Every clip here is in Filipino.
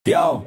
Yo!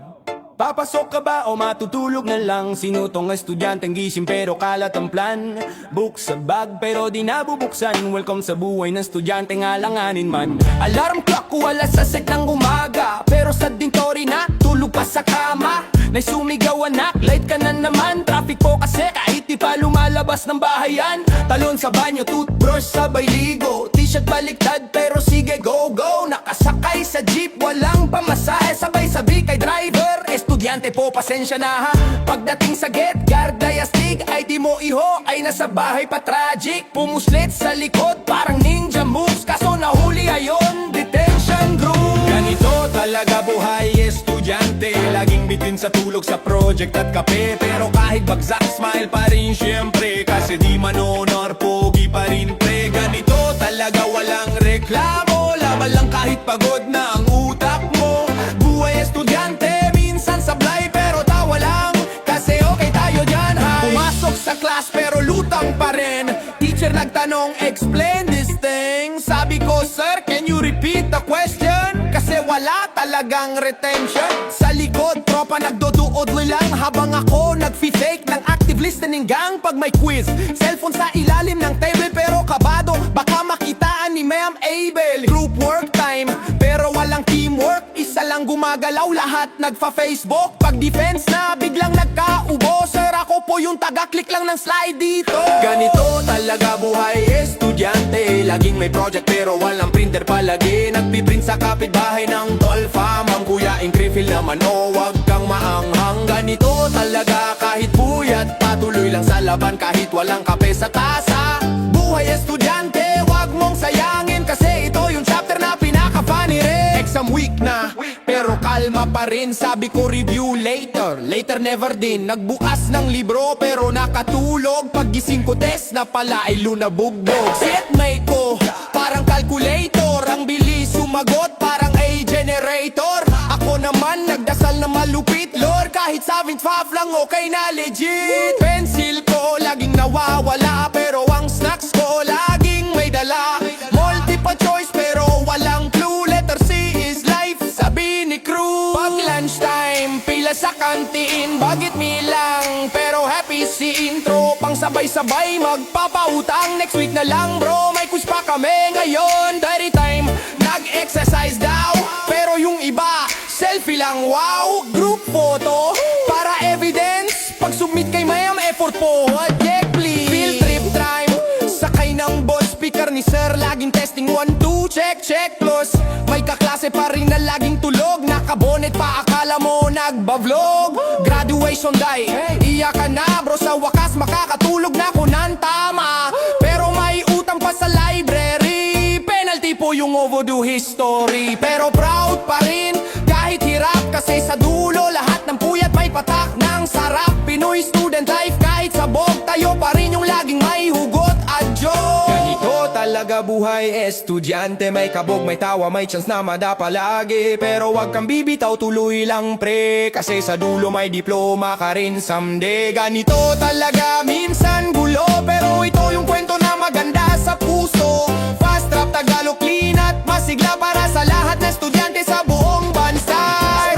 Papasok ka ba o matutulog na lang? Sinutong estudyanteng gising pero kalat ang plan. Book sa bag pero di nabubuksan. Welcome sa buhay ng estudyante nga langanin man. Alarm clock ko alas 6 ng umaga, pero sa dintori na tulog pa sa kama. Nay sumigaw anak, late ka na naman. Traffic po kasi kahit di pa lumalabas ng bahayan. Talon sa banyo, toothbrush sabay ligo. T-shirt baliktad pero sige go go. Nakasakay sa jeep, walang pamasahe. Sabay sabi kay driver, estudyante po pasensya na ha. Pagdating sa gate, guard ay astig. Ay di mo iho, ay nasa bahay pa tragic. Pumuslit sa likod, parang ninja moves. Kaso nahuli ayon, detention room. Ganito talaga buhay estudyante. Laging bitin sa tulog sa project at kape. Pero kahit bagsak, smile pa rin syempre. Kasi di man honor, pogi pa rin pre. Ganito talaga walang reklamo. Laban lang kahit pagod na ang utak mo. Buhay estudyante, minsan sablay pero tawa lang. Kasi okay tayo dyan, hi. Pumasok sa class pero lutang pa rin. Teacher nagtanong, explain this thing. Sabi ko, sir, can you repeat the question? Kasi wala talagang retention. Sa likod, tropa nagdoduod lang. Habang ako nag-fake ng active listening gang. Pag may quiz, cellphone sa ilalim ng table. Pero kabado, baka makitaan ni Ma'am Abel. Group work time, pero walang teamwork. Isa lang gumagalaw, lahat nagfa-Facebook. Pag defense na, biglang nagkaubo. Sir, ako po yung taga-click lang ng slide dito. Ganito talaga buhay estudyante. Laging may project pero walang printer palagi. Nagpiprint sa kapitbahay ng tolfa. Ma'am, kuya, ink refill naman o wag kang maanghang. Ganito talaga kahit puyat. Patuloy lang sa laban kahit walang kape sa tasa. Buhay estudyante, wag mong sayangin. Kasi ito yung chapter na pinaka-funny rin. Exam week na, pero kalma pa rin. Sabi ko review later, later never din. Nagbukas ng libro pero nakatulog. Paggising ko test na pala ay lunabugbog. Setmate ko, parang calculator. Ang bilis sumagot, parang a generator. Ako naman nagdasal na malupit, Lord. Kahit 7.5 lang okay na legit. Pencil ko laging nawawala, pero ang snacks ko laging may dala. Multiple choice pero walang clue. Letter C is life, sabi ni crew. Pag lunchtime, pila sa kantiin. Bagit me lang, pero happy si intro. Pang sabay-sabay magpapautang. Next week na lang bro, may quiz pa kami ngayon. Diary time, nag-exercise daw. Pero yung iba, selfie lang, wow. Group photo, para evidence. Pag submit kay Ma'am, effort po, check please. Field trip time, sakay ng boss. Speaker ni sir, laging testing 1, 2, check, check. Plus, may kaklase pa rin na laging tulog. Nakabonet pa, akala mo nagba-vlog. Graduation day, iyak ka na bro. Sa wakas, makakatulog na ko ng tama. Pero may utang pa sa library. Penalty po yung overdue history. Pero proud pa rin, kahit hirap. Kasi sa dulo, lahat ng puyat may patak ng sarap. Pinoy student life, kahit sabog, tayo pa rin yung laging may hugot at joke. Ganito talaga buhay estudyante. May kabog, may tawa, may chance na madapa lagi. Pero wag kang bibitaw, tuloy lang pre. Kasi sa dulo may diploma ka rin someday. Ganito talaga minsan gulo, pero ito yung kwento na maganda sa puso. Fast rap, Tagalog clean at masigla para sa lahat na estudyante sa buong bansa.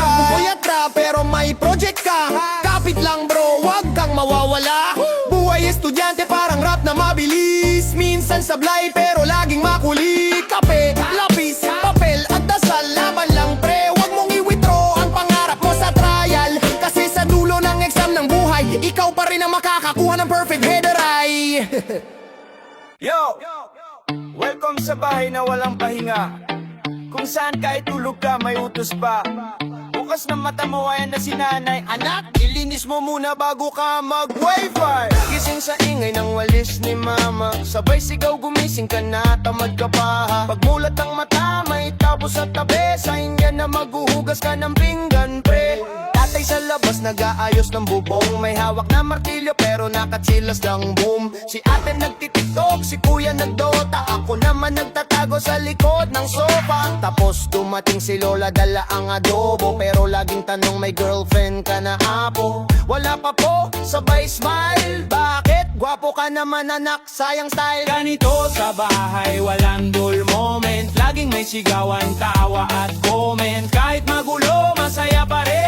Buyat rap pero may project ka. Kapit lang bro, wag kang mawawala. Buhay estudyante parang rap na mabilis. Minsan sablay pero laging makulit. Kape, lapis, papel at dasal. Laban lang pre, wag mong i-withdraw ang pangarap mo sa trial. Kasi sa dulo ng exam ng buhay, ikaw pa rin ang makakakuha ng perfect header ay. Yo! Welcome sa bahay na walang pahinga. Kung saan kahit tulog ka may utos pa. Bukas na mata mo ayan na si nanay. Anak, ilinis mo muna bago ka mag-wifi. Gising sa ingay ng walis ni mama. Sabay sigaw gumising ka na, tamad ka pa. Pagmulat ng mata may tapos sa tabi. Sa inya na maghuhugas ka ng pinggan pre. Tatay sa labas nag-aayos ng bubong. May hawak na martilyo pero nakatsilas ng boom. Si ate nagtitiktok, si kuya nagdota. Ako naman nagtatago sa likod ng sofa. Tapos dumating si lola, dala ang adobo. Pero laging tanong, may girlfriend ka na apo? Wala pa po, sabay smile. Bakit? Gwapo ka naman anak, sayang style. Ganito sa bahay, walang dull moment. Laging may sigawan, tawa at comment. Kahit magulo, masaya pa rin.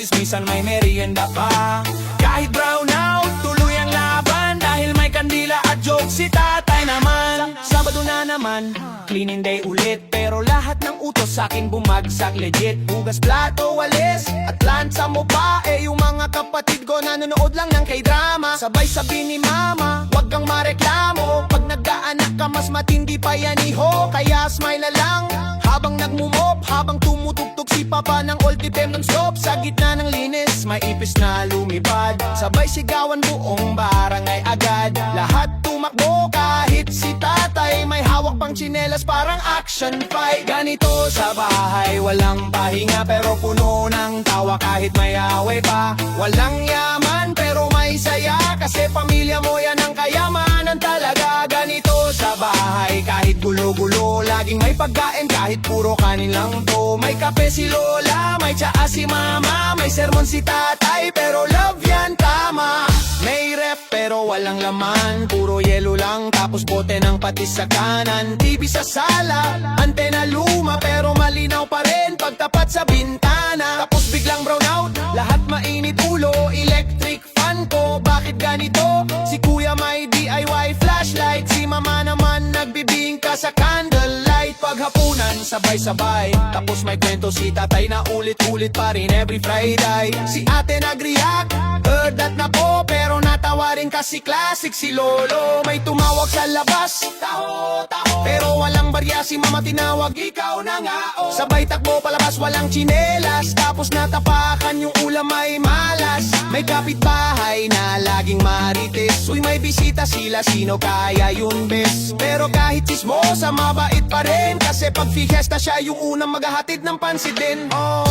chismisan may merienda pa. Kahit brown out, tuloy ang laban, dahil may kandila at joke si tatay naman. Sabado na naman, cleaning day ulit, pero lahat ng utos sa'kin bumagsak legit. Hugas plato, walis, at lansa mo pa. Yung mga kapatid ko nanonood lang ng K-drama. Sabay sabi ni mama, wag kang mareklamo. Pag nagkaanak ka mas matindi pa yan iho. Kaya smile na lang habang nagmumop, habang tumutugtog si papa ng all time non-stop. Sa gitna ng linis, may ipis na lumipad. Sabay sigawan buong barangay agad. Lahat tumakbo kahit si tatay may hawak pang tsinelas, parang action fight. Ganito sa bahay, walang pahinga pero puno ng tawa kahit may away pa. Walang yaman pero may saya, kasi pamilya mo yan ang kayamanan talaga. Ganito sa bahay, kahit gulo-gulo, laging may pagkain kahit puro kanin lang to. May kape si lola, may tsaa si mama, may sermon si tatay pero love yan tama. May ref pero walang laman, puro yelo lang tapos bote ng patis sa kanan. TV sa sala, antena luma pero malinaw pa rin pagtapat sa bintana. Tapos biglang brown out, lahat mainit ulo, electric fan ko. Bakit ganito? Si kuya may DIY flashlight, si mama naman nagbibingka sa candlelight. Paghapunan sabay-sabay, tapos may kwento si tatay na ulit-ulit pa rin every Friday. Si ate nag-react, heard that na po, pero natawa rin kasi classic si lolo. May tumawag sa labas, taho, taho, pero walang barya si mama tinawag, ikaw na nga oh. Sabay takbo palabas, walang tsinelas, tapos natapakan yung ulam may malas. May kapitbahay na laging marites, uy may bisita sila, sino kaya yun bes? Pero kahit chismosa mabait pa rin, kasi pag fiesta siya yung unang maghahatid ng pansit din. Oh,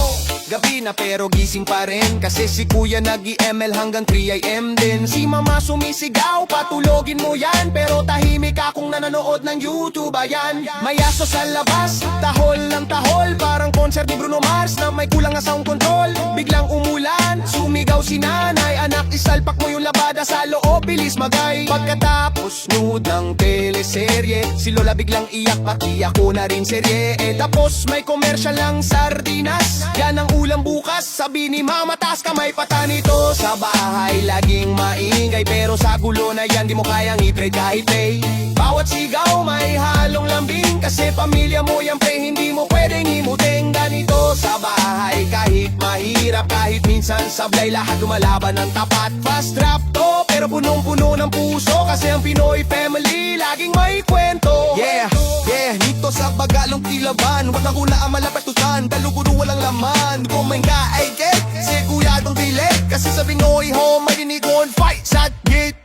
gabi na pero gising pa rin, kasi si kuya nag-ML hanggang 3 AM din. Si mama sumisigaw, patulogin mo yan, pero tahimik akong nanonood ng YouTube. Ayan, may aso sa labas, tahol ng tahol, parang concert ni Bruno Mars na may kulang na sound control. Biglang umulan, sumigaw si nanay, anak isalpak mo yung labada sa loob, bilis magay. Pagkatapos nude ng teleserye, si lola biglang iyak, pati ako na rin serye. Tapos may commercial lang sardinas, yan ang ulam bukas, sabi ni mama taas kamay pata nito. Sa bahay laging maingay, pero sa gulo na yan di mo kayang i-trade kahit pay. Bawat sigaw may halong lambing, kasi pamilya mo yan pre, hindi mo pwedeng imuting. Ganito sa bahay, kahit mahirap, kahit minsan sablay, lahat lumalaban ng tapat. Fast rap to, pero punong-puno ng puso, kasi ang Pinoy family laging may kwento. Yeah, yeah, dito sa bagalong kilaban, wag ako na ang malapastusan, taluguro walang laman. Kumain ka ay get, si kuya tong dilit, kasi sa Pinoy home may dinikon fight sa gate.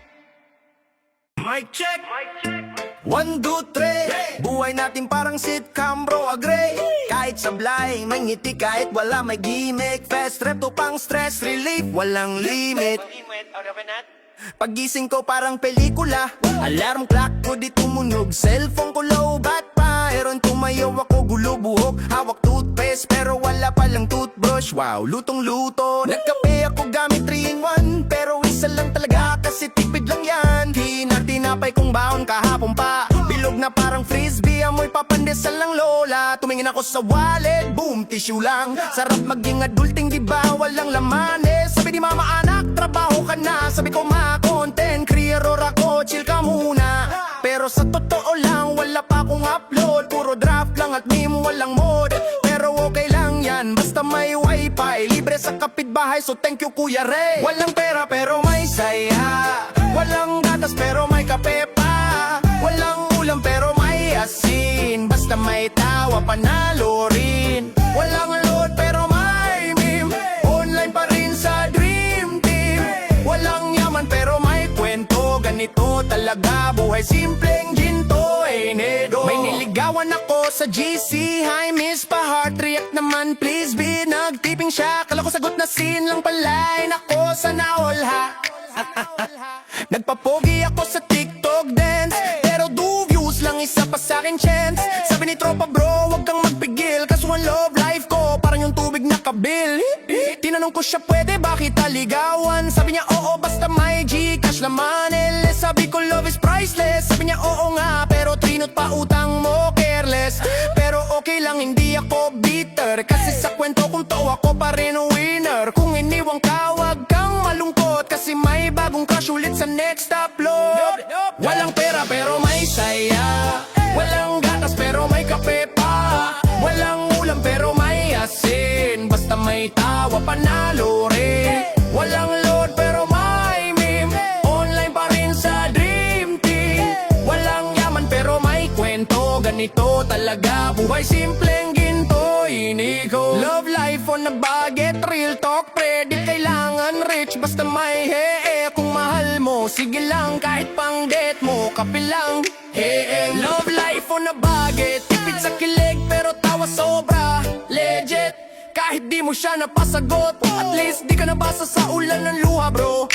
Mic check, 1, 2, 3. Buhay natin parang sitcom bro, agree. Kahit sablay, may ngiti kahit wala may gimmick. Fast rap to pang stress relief, walang limit. Paggising ko parang pelikula, alarm clock ko di tumunog, cellphone ko low bat pa. Eron tumayaw ako gulo buhok, hawak toothpaste pero wala palang toothbrush. Wow, lutong luto, nagkape ako gamit 3-in-1, pero isa lang talaga kasi tipid lang yan. Tinapay kong baon kahapon pa, bilog na parang frisbee, amoy papandesal lang lola. Tumingin ako sa wallet, boom, tissue lang. Sarap maging adulting diba, walang laman eh. Sabi ni mama anak, trabaho ka na. Sabi ko ma, content creator ako, chill ka muna. Pero sa totoo lang, wala pa akong upload, puro draft lang at meme, walang mod. Pero okay lang yan, basta may wifi, libre sa kapitbahay, so thank you Kuya Ray. Walang pera pero may saya, walang gatas pero may kape pa, walang ulam pero may asin, basta may tawa panalo rin. Walang load pero may meme, online pa rin sa Dream Team. Walang yaman pero may kwento, ganito talaga buhay, simpleng ginto, nedo. May niligawan ako sa GC, hi miss pa heart react naman please be. Nagtiping siya, kala ko sagot na scene lang pala, nako sana all ha. Nagpapogi ako sa TikTok dance, pero do views lang isa pa sa'kin chance. Sabi ni tropa bro, wag kang magpigil, kasuhan love life ko parang yung tubig na kabil. Tinanong ko siya pwede ba kita ligawan, sabi niya oo basta may Gcash laman LS. Sabi ko love is priceless, sabi niya oo nga pero trinot pa utang mo careless. Pero okay lang hindi ako bitter, kasi sa kwento kong to ako pa rin winner. Kung next upload. Walang pera pero may saya, walang gatas pero may kape pa, walang ulam pero may asin, basta may tawa panalo rin. Walang load pero may meme, online pa rin sa Dream Team. Walang yaman pero may kwento, ganito talaga buhay, simpleng ginto, inigo. Love life on a budget, real talk, pre, di kailangan rich, basta may hee. Kung mahal mo, sige lang, kahit pang date mo, kape lang, hee. Love life on a budget, tipid sa kilig pero tawa sobra, legit. Kahit di mo siya napasagot, at least di ka nabasa sa ulan ng luha, bro.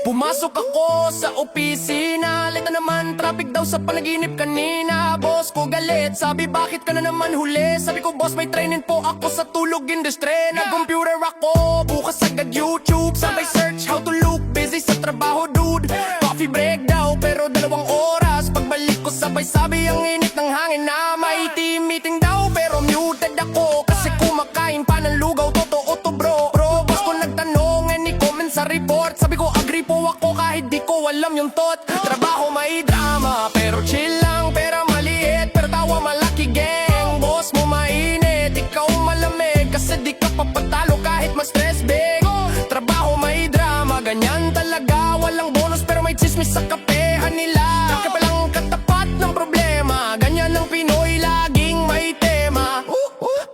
Pumasok ako sa opisina, late na naman, traffic daw sa panaginip kanina. Boss ko galit, sabi bakit ka na naman huli? Sabi ko boss may training po ako sa tulog industry. Nag-computer ako, bukas agad YouTube, sabay search how to look busy sa trabaho, dude. Coffee break daw, pero 2 oras. Pagbalik ko sabay sabi ang init ng hangin na may team meeting daw, pero muted ako kasi kumakain pa ng lugaw, totoo to bro. Boss ko nagtanong, any comment sa report? Sabi ko agree po ako kahit di ko alam yung tot. Trabaho may drama, pero chill lang, pera maliit, pero tawa malaki gang. Boss mo mainit, ikaw malamig, kasi di ka papatalo kahit mas stress big. Trabaho may drama, ganyan talaga, walang bonus pero may chismis sa kapehan nila. Kape lang katapat ng problema, ganyan ang Pinoy, laging may tema.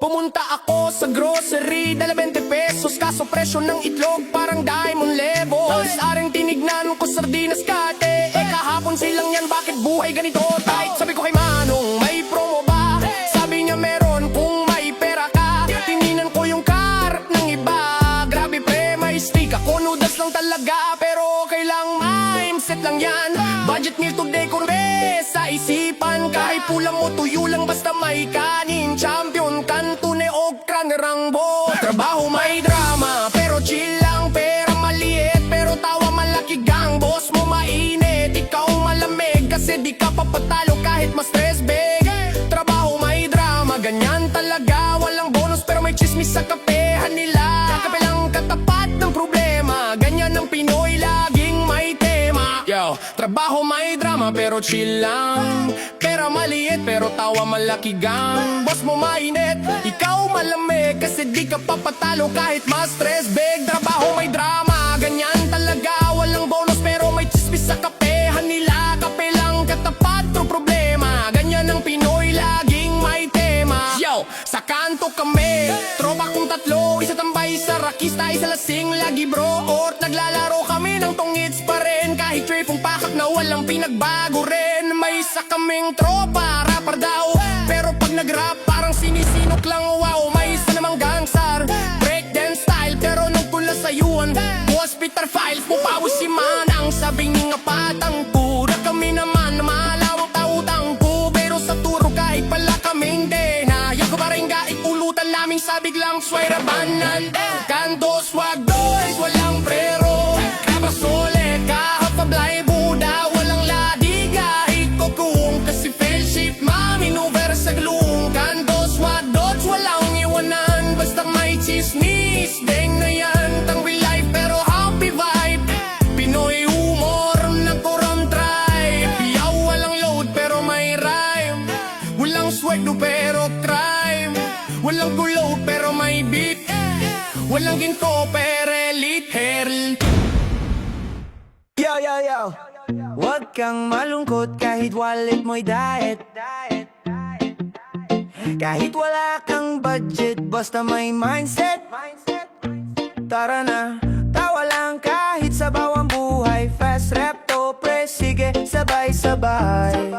Pumunta ako sa grocery, dala 20 pesos, kaso presyo ng itlog parang diamond levels. Aring tinignan ko sardinas kate, kahapon silang yan, bakit buhay ganito tight? Sabi ko kay Manong, may promo ba? Sabi niya meron kung may pera ka. Tininan ko yung cart ng iba, grabe pre, may stick ako, noodles lang talaga, pero okay lang, mindset lang yan. Budget meal today, kurbe sa isipan, kahit pula mo tuyo lang, basta may kanin. Champion, kantune o krangerangbo. Trabaho may drama, pero chill lang, pera maliit, pero tawa malaki gang. Boss mo mainit, ikaw malamig, kasi di ka papatalo kahit mas stress big. Trabaho may drama, ganyan talaga, walang bonus pero may chismis sa kapehan nila. Kape lang katapat ng problema, ganyan ang Pinoy, laging may tema. Yo, trabaho may drama pero chill lang, pera maliit pero tawa malaki gang. Boss mo mainit, ikaw malamig, kasi di ka papatalo kahit mas stress big. Trabaho may drama, ganyan talaga, walang bonus pero may chismis sa kapehan nila. Kape lang katapat ng problema, ganyan ang Pinoy, laging may tema. Yo, sa kanto kami, tropa kong 3, isa tambay sa rakista, isa lasing lagi bro. Or naglalaro kami ng tongits pa rin, kahit tripong pakak na walang pinagbago rin. May isa kaming tropa, rapper daw, pero pag nag-rap parang sinisinok lang, wow. May isa namang gangstar, breakdance style, pero nung tula sa yuan, hospital files, pupawis si Manang. Sabi nga patang pura kami naman, malawang tautang ko, pero sa turo kahit pala kaming dena. Yang kabaringga ikulutan laming sabig lang, swera banan. Kanto swag boys, walang prero, kabasole, kahapablay buda, walang ladiga, ikokung, kasi fellowship, maminuver sa glung. Kanto swag dots, walang iwanan, basta may chismis, deng na yan, tang real life pero happy vibe. Pinoy humor, nagkuram try, piyaw walang load pero may rhyme. Walang sweldo pero crime, walang gulo pero may beat, walang ginto pero elite herald. Yo, yo, yo, huwag kang malungkot kahit wallet mo'y diet. Kahit wala kang budget, basta may mindset. Tara na, tawa lang kahit sa bawang buhay. Fast rap to pre, sige, sabay-sabay.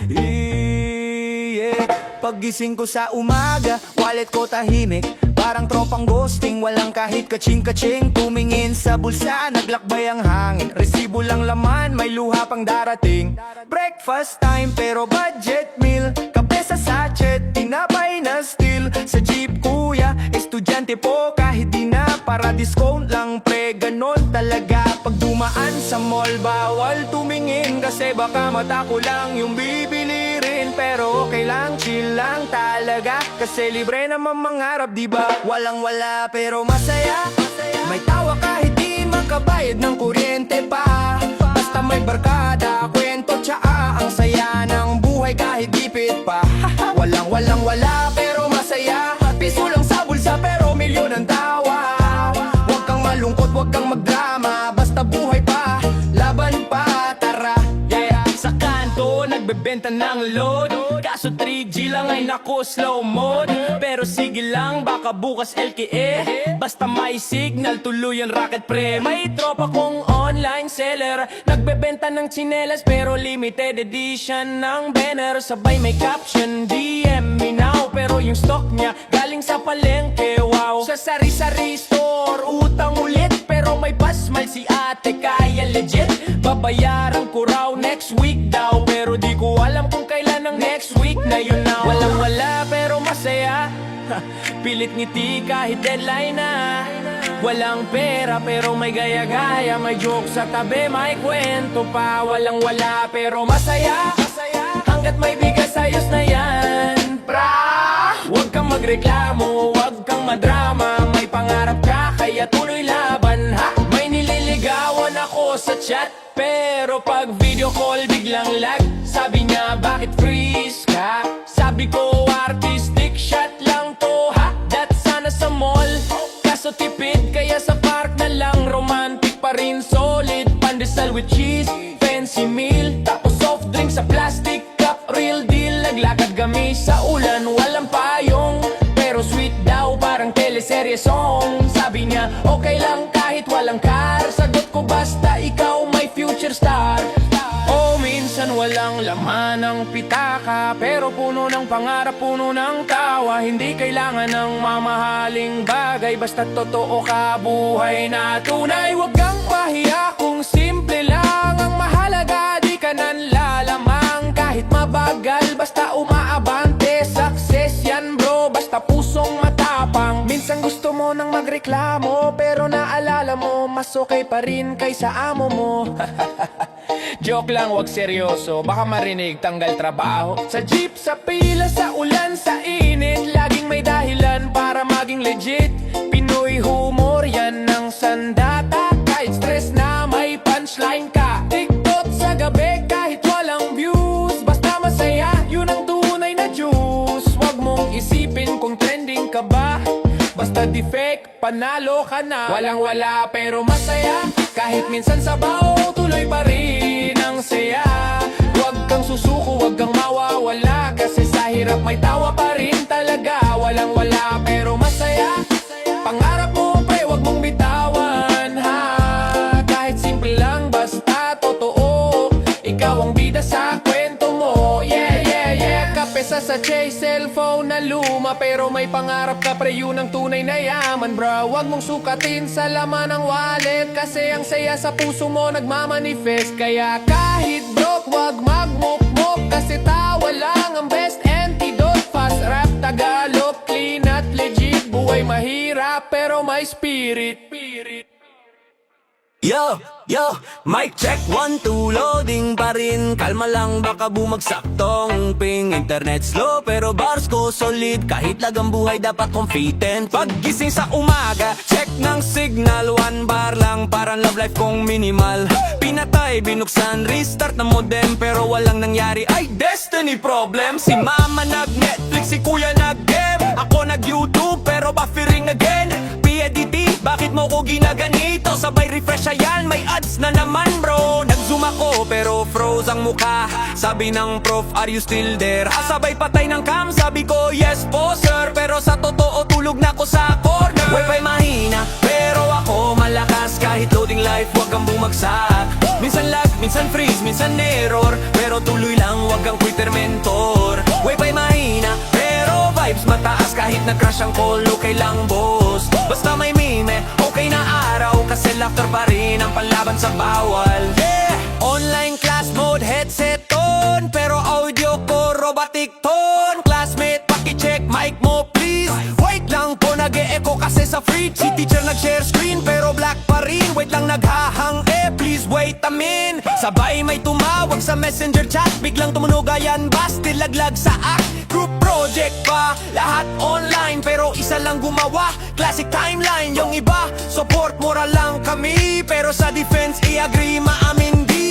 Yeah. Paggising ko sa umaga, wallet ko tahimik, parang tropang ghosting, walang kahit kaching-kaching. Tumingin sa bulsa, naglakbay ang hangin, resibo lang laman, may luha pang darating. Breakfast time pero budget meal, kape sa sachet, tinapay na still. Sa jeep kuya, estudyante po kahit di na, para discount lang pre, ganon talaga. Pag dumaan sa mall, bawal tumingin, kasi baka mata ko lang yung bibili rin. Pero okay lang, chill lang talaga, kasi libre naman mangarap, diba? Walang wala pero masaya, may tawa kahit di maka nagbabayad ng kuryente pa. Basta may barkada, kwento, tsaa, ang saya ng buhay kahit gipit pa. Walang wala pero masaya, piso lang sa bulsa pero milyon ang tawa. Huwag kang malungkot, huwag kang magdrama, basta buhay pa, laban pa, tara. Yeah, sa kanto, nagbebenta ng load. Kaso 3G lang ay naku, slow mode. Pero sige lang, baka bukas LTE. Basta may signal, tuloy ang racket pre. May tropa kong online seller, nagbebenta ng tsinelas pero limited edition ng banner. Sabay may caption, DM me now. Pero yung stock niya, galing sa palengke, wow. Sa sari-sari store, utang ulit. Pero may pasmal si ate, kaya legit. Babayaran ko raw next week daw. Pero di ko alam kung kailan ang next week na yun na. Walang wala pero masaya. Pilit ngiti kahit deadline na. Walang pera pero may gaya-gaya. May joke sa tabi, may kwento pa. Walang wala pero masaya. Hanggat may bigas ayos na yan, pra. Huwag kang magreklamo, huwag kang madrama. May pangarap ka kaya tuloy laban ha. May nililigawan ako sa chat, pero pag video call biglang lag. Sabi niya bakit freeze ka? Sabi ko artistic shot lang to ha. That's sana sa mall, kaso tipid kaya sa park na lang. Romantic pa rin, solid pandesal with cheese, fancy meal, tapos soft drink sa plastic cup. Real deal, naglakad kami sa ulan, walang payong, pero sweet daw parang teleserye song. Sabi niya okay lang kahit walang car. Sagot ko basta ikaw may future star. Oh, minsan walang laman ng pitaka, pero puno ng pangarap, puno ng tawa. Hindi kailangan ng mamahaling bagay, basta totoo ka, buhay na tunay. Huwag kang pahiya kung simple lang ang mahalaga. Di ka nanlalamang kahit mabagal, basta umaabante. Success yan bro, basta pusong matapang. Minsan gusto mo nang magreklamo, pero naalala mo mas okay pa rin kaysa amo mo. Joke lang, wag seryoso, baka marinig tanggal trabaho. Sa jeep, sa pila, sa ulan, sa init, laging may dahilan para maging legit. Pinoy humor yan ng sandata, kahit stress na may punchline ka. TikTok sa gabi kahit walang views, basta masaya, yun ang tunay na juice. Wag mong isipin kung trending ka ba, basta di fake, panalo ka na. Walang wala pero masaya, kahit minsan sa bao, tuloy pa rin ang saya. Huwag kang susuko, huwag kang mawawala, kasi sa hirap may tawa pa rin talaga. Walang wala pero masaya, pangarap mo pre, huwag mong bitawan ha. Kahit simple lang, basta totoo, ikaw ang bida sa kwento mo. Yeah, yeah, yeah. Kape sa sachet, cellphone na luma, pero may pangarap ka pre, yun ang tunay na yaman bro. Huwag mong sukatin sa laman ng wallet, kasi ang saya sa puso mo nagmamanifest. Kaya kahit broke, huwag magmukmok, kasi tawa lang ang best antidote. Fast rap, Tagalog, clean at legit. Buhay mahirap pero may spirit. Yo, mic check, 1, 2, loading pa rin. Kalma lang, baka bumagsak tong ping. Internet slow, pero bars ko solid. Kahit lagang buhay, dapat confident. Paggising sa umaga, check ng signal. 1 bar lang, parang love life kong minimal. Pinatay, binuksan, restart na modem, pero walang nangyari, ay destiny problem. Si mama nag-Netflix, si kuya nag-game. Ako nag-YouTube, pero buffering again. PEDT, bakit mo ko ginaganito? Sabay refresh ayan, may ads na naman bro. Nag-zoom ako pero froze ang mukha. Sabi ng prof, are you still there? Sabay patay ng cam, sabi ko yes po sir. Pero sa totoo tulog na ko sa corner. Wifi mahina, pero ako malakas. Kahit loading life, wag kang bumagsak. Minsan lag, minsan freeze, minsan error, pero tuloy lang, wag kang quitter mentor. Wifi mahina, pero vibes mataas. Kahit nag-crash ang call, okay lang boss. Basta may meme, okay na araw, kasi laughter pa rin ang panlaban sa bawal. Yeah! Online class mode, headset on, pero audio ko robotic tone. Classmate, paki-check mic mo please. Wait lang po, nag-e-echo kasi sa free. Si teacher nag-share screen, pero black pa rin. Wait lang, naghahang please wait a min. Sabay may tumawag sa messenger chat, biglang tumunog ayan basti laglag sa act. Group project pa, lahat online pero isa lang gumawa. Classic timeline, yung iba support moral lang kami, pero sa defense i-agree maamin di.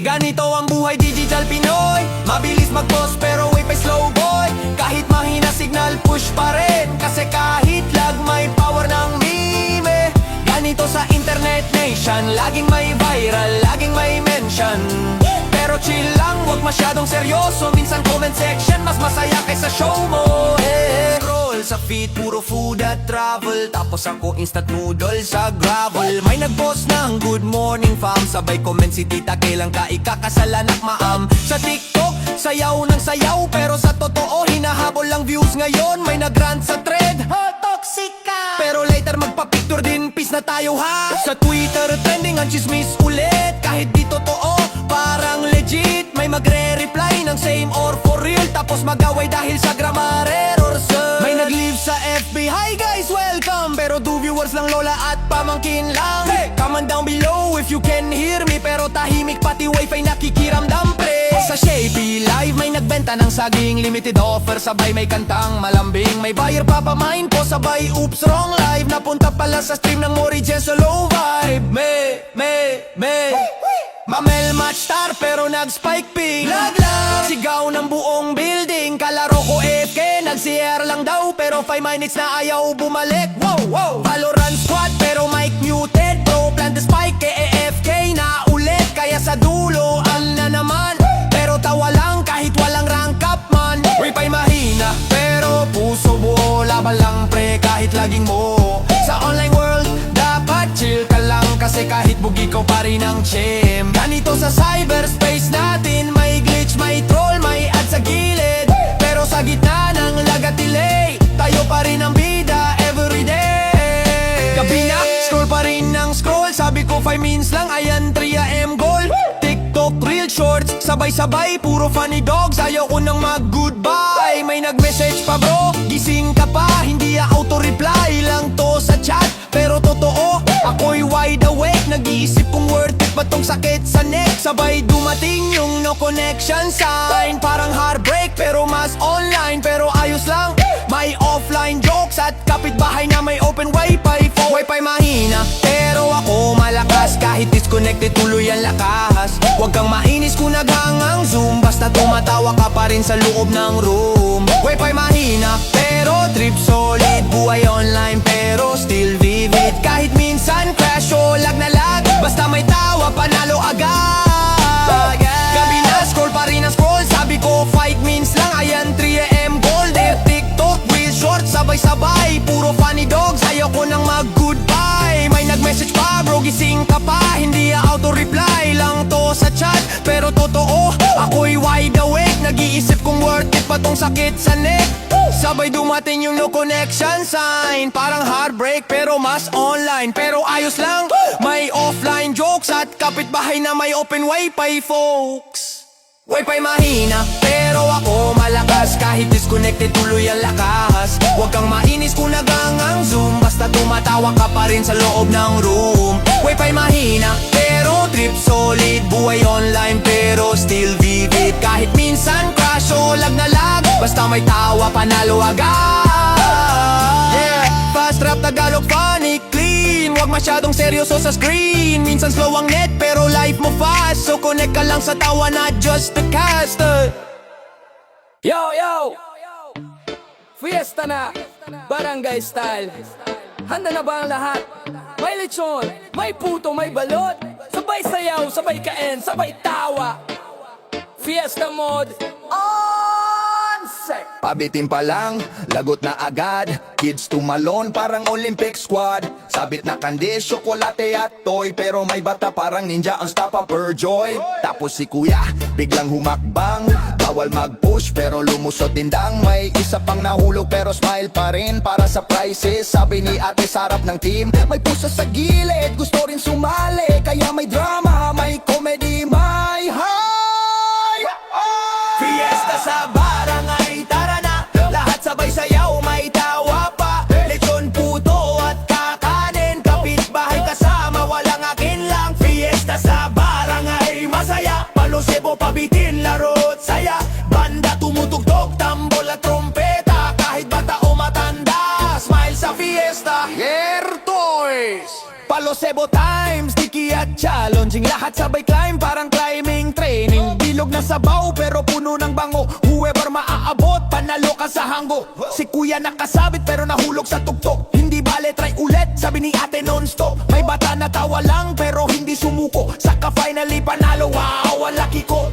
Ganito ang buhay digital Pinoy, mabilis mag-post pero way pa slow boy. Kahit mahina signal push pa rin, kasi kahit lag may power ng meme. Ganito sa internet nation, laging may viral, laging may mention. Pero chill lang, wag masyadong seryoso, minsan comment section mas masaya kaysa show mo. Scroll sa feed, puro food at travel, tapos ako instant noodle sa gravel. May nag-post ng good morning fam, sabay comment si tita kailan ka ikakasal anak maam. Sa TikTok, sayaw ng sayaw, pero sa totoo hinahabol lang views. Ngayon may nag-rant sa thread, toxic ka, pero later magpa-picture din, peace na tayo ha. Sa Twitter trending ang chismis ulit, kahit di totoo parang legit. May magre-reply ng same or for real, tapos mag-away dahil sa grammar error sir. May nag-leave sa FB, hi guys welcome, pero do viewers lang lola at pamangkin lang. Comment down below if you can hear me, pero tahimik pati wifi nakikiramdam pre. Sa Shapey Live may nagbenta ng saging, limited offer, sabay may kantang malambing. May buyer papamain po, sabay oops wrong live, napunta pala sa stream ng Mori Jen solo vibe. Mamel match star pero nag-spike ping, laglag, sigaw ng buong building. Kalaro ko FK, nag-CR lang daw, pero 5 minutes na ayaw bumalik. Wow, Valorant squad pero mic muted, bro plant the spike, AFK na ulit. Kaya sa dulo, na naman, pero tawa lang kahit walang rank up man. Wipay mahina, pero puso buo, laban lang pre kahit laging mo. Sa online world, dapat chill ka lang, kasi kahit bugi ko pa rin ang chim. Ganito sa cyberspace natin, may glitch, may troll, may ad sa gilid, pero sa gitna ng lagat-delay, tayo pa rin ang bida everyday. Gabi na, scroll pa rin ng scroll, sabi ko 5 minutes lang, ayan 3am goal. TikTok, real shorts, sabay-sabay, puro funny dogs, ayaw ko nang mag-goodbye. May nag-message pa bro, gising ka pa, hindi auto-reply lang to sa chat, pero totoo, ako'y wide awake. Nag-iisip kung worth it ba tong sakit sa neck. Sabay dumating yung no connection sign, parang heartbreak pero mas online, pero ayos lang. May offline jokes at kapitbahay na may open wifi phone. Wifi mahina, pero ako malakas, kahit disconnected tuloy ang lakas. Huwag kang mainis kung naghangang zoom, basta tumatawa ka pa rin sa loob ng room. Wifi mahina, pero trip solid, buhay online pero still vivid. Kahit minsan crash o lag na lag, basta may tawa panalo agad. Gabi na, scroll pa rin ang scroll, sabi ko 5 minutes lang, ayan 3am goal. There TikTok, real short, sabay-sabay, puro funny dogs, ayaw ko nang mag-goodbye. May nag-message pa, bro gising ka pa, hindi auto-reply lang to sa chat, pero totoo, ako'y wide awake. Nag-iisip kung worth it pa tong sakit sa neck. Sabay dumating yung no connection sign, parang heartbreak pero mas online, pero ayos lang. May offline jokes at kapitbahay na may open wifi folks. Wifi mahina, pero ako malakas, kahit disconnected tuloy ang lakas. Huwag kang mainis kung naghangang zoom, basta tumatawa ka pa rin sa loob ng room. Wifi mahina, pero trip solid, buhay online pero still vivid. Kahit minsan crash o lag na lag, basta may tawa panalo agad. Fast rap Tagalog funny clean, wag masyadong seryoso sa screen. Minsan slow ang net pero life mo fast, so connect ka lang sa tawa, not just the cast. Yo! Fiesta na! Barangay style! Handa na ba ang lahat? May lechon, may puto, may balot, sabay sayaw, sabay kain, sabay tawa. Fiesta mode on set! Pabitin pa lang, lagot na agad. Kids tumalon, parang Olympic squad. Sabit na kandi, tsokolate at toy, pero may bata parang ninja ang stopper joy. Tapos si kuya, biglang humakbang. Bawal mag-push, pero lumusot tindang. May isa pang nahulog, pero smile pa rin para sa prizes. Sabi ni ate sa harap ng team, may pusa sa gilid, gusto rin sumali. Kaya may drama, may comedy, may high. Fiesta sa barangay, tara na, lahat sabay sayaw, may tawa pa. Lechon, puto at kakanin, kapitbahay kasama, walang bitin, laro't saya. Banda tumutugtog, tambol at trompeta. Kahit bata o matanda, smile sa fiesta. Toys Palosebo Times, Tiki at challenging. Lahat sabay climb, parang climbing training. Bilog na sabaw, pero puno ng bango. Whoever maaabot, panalo ka sa hanggo. Si kuya nakasabit, pero nahulog sa tuktok. Hindi bale, try ulit, sabi ni ate non-stop. May bata na tawa lang, pero hindi sumuko. Saka finally panalo, wow, ang laki ko.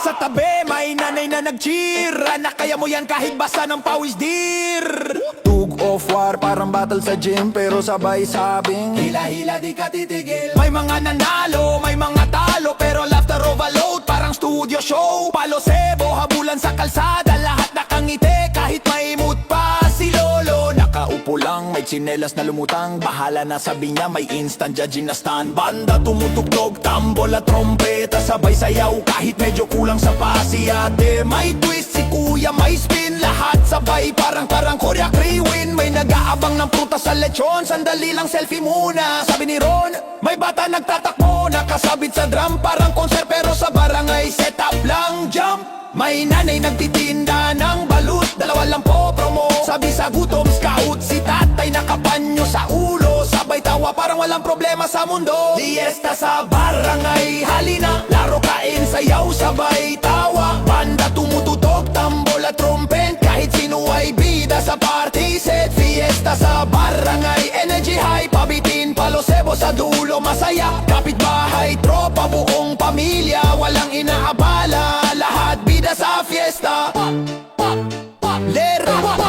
Sa tabi, may nanay na nag-cheer. Anak, kaya mo yan kahit basa ng pawis, dear. Tug of war, parang battle sa gym, pero sabay sabing hila-hila, di ka titigil. May mga nanalo, may mga talo, pero laughter overload, parang studio show. Palosebo, habulan sa kalsada, lahat nakangiti, kahit maimut pa si Lolo. Nakaupo lang, may tsinelas na lumutang, bahala na, sabi niya, may instant judging na stand. Banda tumutugtog, tambol at trompeta, sabay sayaw kahit medyo kulang sa pasiate. May twist, si kuya may spin, lahat sabay parang Koreak rewind. May nag-aabang ng prutas sa lechon, sandali lang selfie muna, sabi ni Ron. May bata nagtatakbo, nakasabit sa drum, parang concert pero sa barangay setup lang jump. May nanay nagtitinda ng balut, dalawa lang po promo, sabi sa gutom scout. Si tatay nakapanyo sa ulo, sabay tawa parang walang problema sa mundo. Fiesta sa barangay, halina, laro, kain, sayaw, sabay tawa. Banda tumututog, tambol at trumpet, kahit sino ay bida sa party set. Fiesta sa barangay, energy high, pabitin, palosebo sa dulo, masaya. Kapitbahay, tropa, buong pamilya, walang inaabala, lahat bida sa fiesta.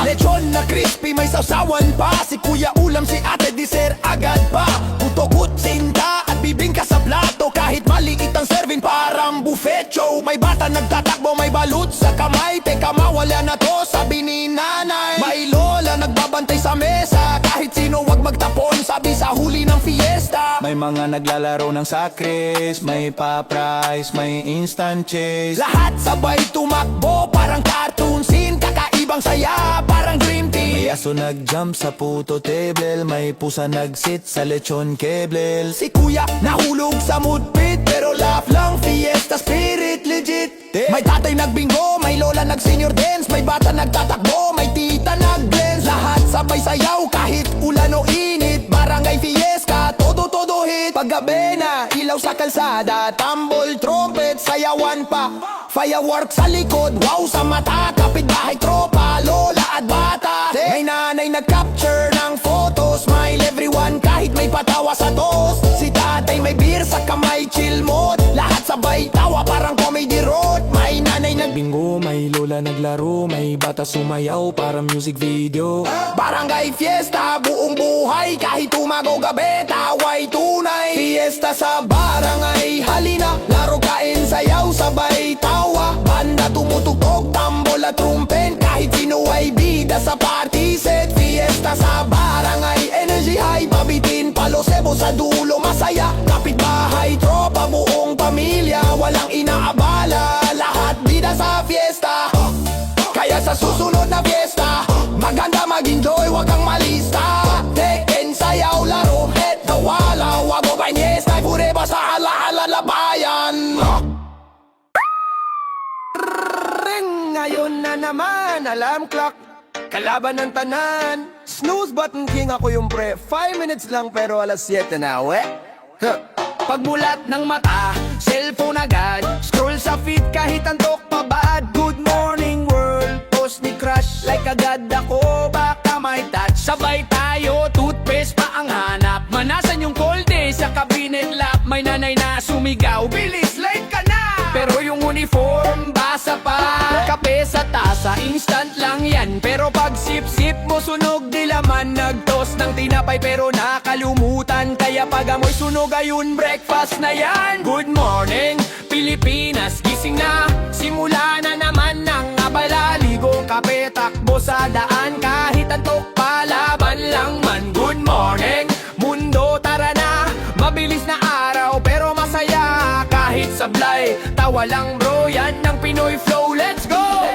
Lechon na crispy, may sausawan pa. Si kuya ulam, si ate dessert agad pa. Puto, sinta at bibingka sa plato, kahit maliit ang serving parang buffet show. May bata nagtatakbo, may balut sa kamay, teka mawala na to, sabi ni nanay. May lola nagbabantay sa mesa, kahit sino wag magtapon, sabi sa huli ng fiesta. May mga naglalaro ng sakris, may pa-prize, may instant chase. Lahat sabay tumakbo, parang cartoon scene, kakaibang saya, parang dream team. May aso nag-jump sa puto table, may pusa nag-sit sa lechon keblel. Si kuya nahulog sa mood pit, pero laugh lang, fiesta spirit legit. May tatay nagbingo, may lola nag-senior dance, may bata nagtatakbo, may tita nag-dance. Lahat sabay sayaw kahit ulan o init, barangay fiesta, todo hit. Paggabi na, ilaw sa kalsada, tambol, trumpet, sayawan pa. Fireworks sa likod, wow sa mata, kapitbahay, tropa, lola at bata. May nanay nag-capture ng photo, smile everyone kahit may patawa sa toast. Si tatay may beer sa kamay, chill mode, lahat sabay tawa parang comedy road. May nanay nagbingo, may lola naglaro, may bata sumayaw parang music video. Barangay fiesta, buong buhay, kahit umago gabi, taway tunay. Fiesta sa barangay, halina, laro, kain, sayaw, sabay tawa. Banda tumutugtog, tambol at trumpet, kahit sino ay bida sa party set. Fiesta sa barangay, energy high, pabitin, palosebo sa dulo, masaya. Kapitbahay, tropa, buong pamilya, walang inaabala, lahat bida sa fiesta. Kaya sa susunod na fiesta, maganda mag-enjoy, wag kang malista. Teken, sayaw, laro, head na wala, wag mo banyesta, pureba sa ala-ala labayan. Ngayon na naman, alarm clock, kalaban ng tanan. Snooze button king, ako yung pre. 5 minutes lang pero alas 7 na, we. Pagbulat ng mata, cellphone agad, scroll sa feed kahit antok pa bad. Good morning world, post ni crush, like agad ako, baka may touch. Sabay tayo, toothpaste pa ang hanap, manasan yung cold day sa cabinet lap. May nanay na sumigaw, bilis, late ka na. Pero yung uniform, basa pa. Kape sa tasa, instant lang yan. Pero pag sip-sip mo, sunog di laman. Nagtos ng tinapay pero nakalumutan, kaya pag amoy sunog ayun, breakfast na yan. Good morning, Pilipinas, gising na. Simula na naman ng abala, ligong kape, takbo sa daan. Kahit antok pa, laban lang man. Good morning, mundo, tara na. Mabilis na araw pero masaya, kahit sablay, tawa lang bro, yan ang Pinoy flow, let's go!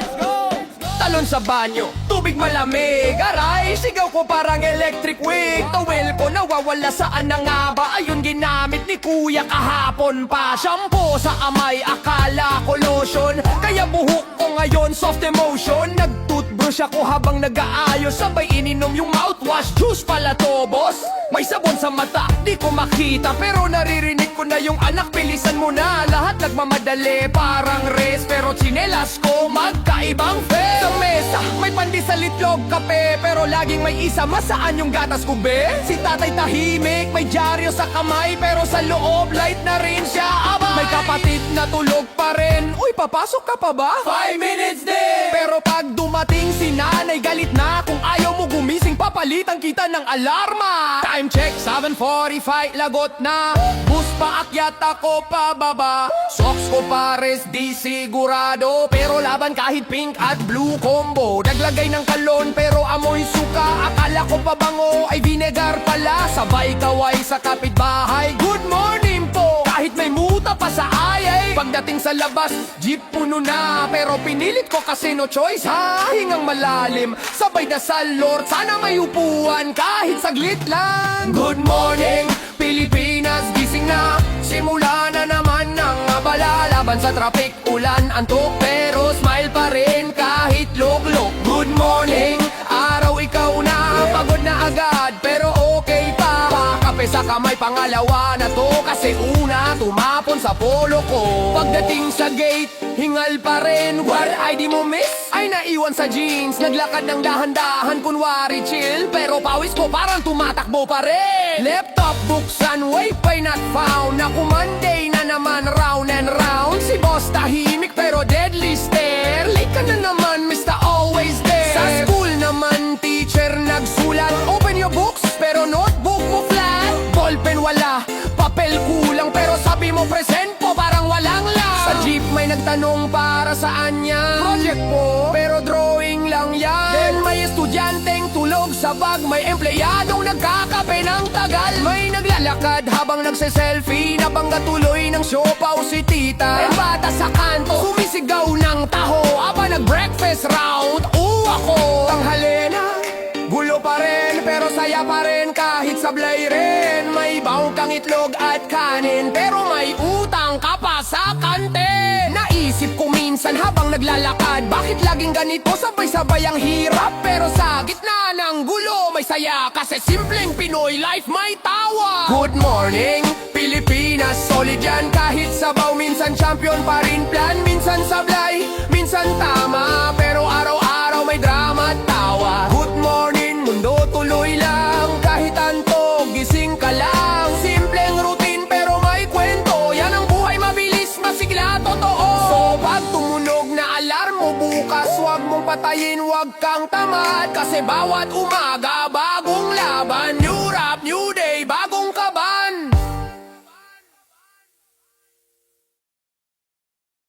Talon sa banyo, tubig tubig malamig. Aray, sigaw ko parang electric wig. Towel ko nawawala, saan na nga ba? Ayun ginamit ni kuya kahapon pa. Shampoo sa amay, akala ko lotion. Kaya buhok ko ngayon soft emotion. Nag-toothbrush ako habang nag-aayos. Sabay ininom yung mouthwash, juice pala to boss. May sabon sa mata, di ko makita, pero naririnig ko na yung anak, bilisan mo na. Lahat nagmamadali, parang race, pero tsinelas ko magkaibang face. Sa mesa, may pandesal, itlog, kape, pero laging may isa, masaan yung gatas ko be? Si tatay tahimik, may dyaryo sa kamay, pero sa loob, light na rin siya, abay. May kapatid na tulog pa rin, uy papasok ka pa ba? 5 minutes din! Pero pag dumating si nanay, galit na. Kung ayaw mo gumising, papalitan kita ng alarma. Time check, 7:45, lagot na. Bus pa akyat, ako pababa. Socks ko pares, di sigurado, pero laban kahit pink at blue combo. Naglagay ng kalon pero amoy suka. Akala ko pabango ay vinegar pala. Sabay kaway sa kapitbahay, good morning po, kahit may muta pa sa ayay. Pagdating sa labas, jeep puno na, pero pinilit ko kasi no choice ha. Hingang malalim, sabay dasal Lord, sana may upuan kahit saglit lang. Good morning, Pilipinas, gising na. Simula na naman ng abala. Laban sa traffic, ulan, antok, pero smile pa rin kahit log-log. Good morning, araw ikaw na. Pagod na agad, pero okay pa. Kape sa kamay, pangalawa na to, kasi una tumapon sa polo ko. Pagdating sa gate, hingal pa rin. War ID mo miss? Ay naiwan sa jeans. Naglakad ng dahan-dahan, kunwari chill, pero pawis ko parang tumatakbo pa rin. Laptop buksan, wifi not found. Naku Monday na naman, round and round. Si boss tahimik pero deadly stare. Late ka na naman, Mr. Always There. Sa school naman, teacher nagsulat. Open your books, pero notebook mo flat. Ballpen wala, papel kulang, pero sabi mo present po, parang walang lang. Sa jeep may nagtanong para saan yan. Project po, pero drawing lang yan. Then may estudyanteng tulog sa bag. May empleyadong nagkakape ng tagal. May naglalakad habang nagse-selfie. Nabangga tuloy ng siopaw si tita. May bata sa kanto, sumisigaw ng taho. Aba nag-breakfast round, ako tanghalena. Gulo pa rin, pero saya pa rin kahit sablay rin. May baong kang itlog at kanin, pero may utang ka pa sa kante. Naisip ko minsan habang naglalakad, bakit laging ganito sabay-sabay ang hirap? Pero sa gitna ng gulo may saya, kasi simpleng Pinoy life may tawa. Good morning, Pilipinas, solid yan kahit sabaw. Minsan champion pa rin plan, minsan sablay, minsan tama, pero araw-araw may drama at tawa. Good morning, mundo tuloy lang, kahit antog, gising ka lang. Simpleng routine pero may kwento, yan ang buhay, mabilis, masigla, totoo. So pag tumunog na alarm mo bukas, wag mong patayin, wag kang tamad, kasi bawat umaga bagong laban. New rap, new day, bagong kaban.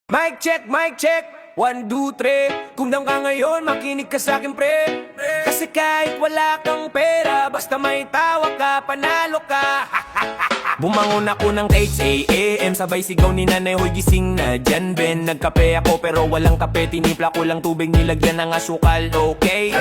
Mic check, mic check. 1, 2, 3. Kung down ka ngayon, makinig ka sa'kin pre. Kasi kahit wala kang pera, basta may tawa ka, panalo ka. Bumangon ako ng 8 a.m. Sabay sigaw ni nanay, hoy gising na dyan Ben. Nagkape ako pero walang kape, tinimpla ko lang tubig, nilagyan ng asukal, okay?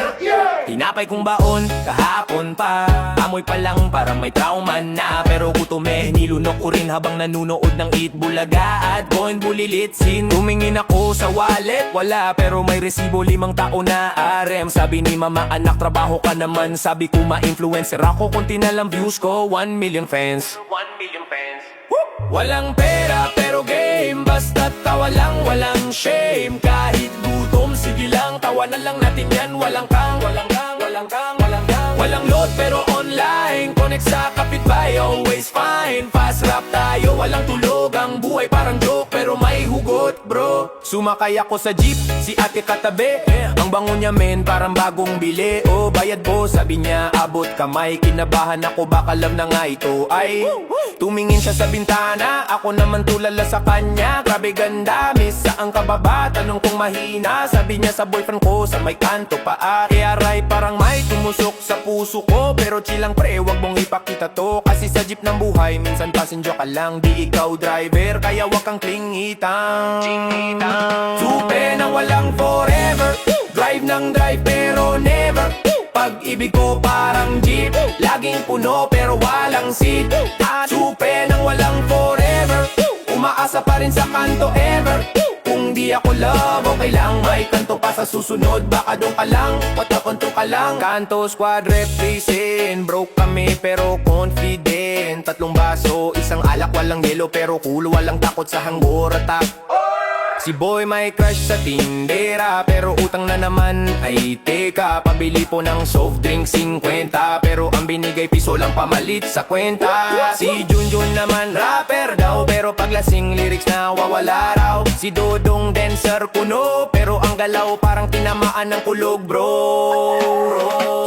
Tinapay kong baon, kahapon pa. Amoy pa lang parang may trauma na, pero gutom nilunok ko rin habang nanunood ng Eat Bulaga at Boing Bulilitsin. Tumingin ako sa wallet, wala, pero may resibo 5 taon na RM. Sabi ni mama, anak trabaho ka naman. Sabi ko ma-influencer ako, konti na lang views ko, 1 million fans. 1 million fans. Woo! Walang pera pero game, basta tawa lang, walang shame. Kahit gutom, sige lang, tawanan lang natin yan. Walang kang, walang kang, walang kang, walang kang. Walang load pero online, connect sa kapitbahay, always fine. Fast rap tayo, walang tulog, ang buhay parang joke, pero may hugot bro. Sumakay ako sa jeep, si ate katabi, ang bango niya men, parang bagong bili. Oh bayad po, sabi niya abot kamay. Kinabahan ako, baka alam na nga ito ay. Tumingin siya sa bintana, ako naman tulala sa kanya. Grabe ganda, miss saan ka ba ba? Tanong kong mahina, sabi niya sa boyfriend ko sa may kanto pa at aray parang may tumusok sa puso ko. Pero chilang pre, wag mong ipakita to, kasi sa jeep ng buhay minsan passenger ka lang, di ikaw driver, kaya wag kang klingitang. Supe na walang forever, drive ng drive pero never Pag-ibig ko parang jeep, laging puno pero walang seat. Supe nang walang forever, umaasa pa rin sa kanto ever. Kung di ako love, okay lang, may kanto pa sa susunod. Baka doon ka lang, patakonto ka lang. Kanto squad represent, broke kami pero confident. 3 baso, isang alak, walang yelo pero cool, walang takot sa hanggor attack. Si boy may crush sa tindera, pero utang na naman. Ay teka, pabili po ng soft drink 50, pero ang binigay piso lang pamalit sa kwenta. Si Junjun naman rapper daw, pero paglasing lyrics na wawala raw. Si Dodong dancer kuno, pero ang galaw parang tinamaan ng kulog bro.